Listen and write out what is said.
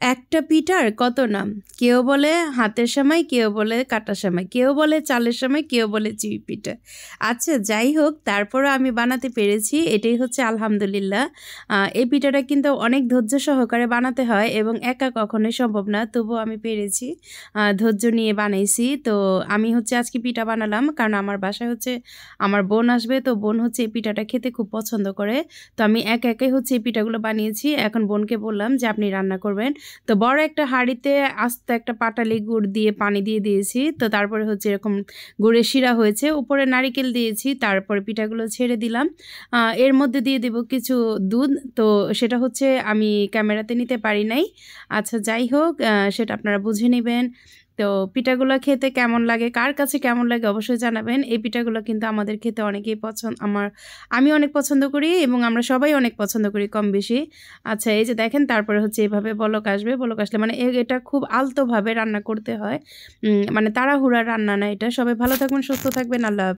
একটা পিঠার কত নাম, কেউ বলে হাতের সেমাই, কেউ বলে কাটা সেমাই, কেউ বলে চালের সেমাই, কেউ বলে চিড়ি পিঠা। আচ্ছা যাই হোক, তারপরও আমি বানাতে পেরেছি, এটাই হচ্ছে আলহামদুলিল্লাহ। এই পিঠাটা কিন্তু অনেক ধৈর্য সহকারে বানাতে হয় এবং একা কখনোই সম্ভব না, তবুও আমি পেরেছি, ধৈর্য নিয়ে বানাইছি। তো আমি হচ্ছে আজকে পিঠা বানালাম, কারণ আমার বাসায় হচ্ছে আমার বোন আসবে, তো বোন হচ্ছে এই পিঠাটা খেতে খুব পছন্দ করে। তো আমি একা একাই হচ্ছে এই পিঠাগুলো বানিয়েছি। এখন বোনকে বললাম যে আপনি রান্না করবেন। তো বড় একটা হাঁড়িতে আস্ত একটা পাটালি গুড় দিয়ে পানি দিয়ে দিয়েছি। তো তারপরে হচ্ছে এরকম গুড়ের শিরা হয়েছে, উপরে নারিকেল দিয়েছি, তারপরে পিঠাগুলো ছেড়ে দিলাম। এর মধ্যে দিয়ে দেব কিছু দুধ। তো সেটা হচ্ছে আমি ক্যামেরাতে নিতে পারি নাই। আচ্ছা যাই হোক, সেটা আপনারা বুঝে নেবেন। তো পিঠাগুলো খেতে কেমন লাগে, কার কাছে কেমন লাগে অবশ্যই জানাবেন। এই পিঠাগুলো কিন্তু আমাদের খেতে অনেকেই আমি অনেক পছন্দ করি এবং আমরা সবাই অনেক পছন্দ করি কম বেশি। আচ্ছা এই যে দেখেন, তারপরে হচ্ছে এভাবে বলক আসবে, বলক আসলে মানে এটা খুব আলতোভাবে রান্না করতে হয়, মানে তাড়াহুড়া রান্না না এটা। সবাই ভালো থাকবেন, সুস্থ থাকবেন, আল্লাহ হাফেজ।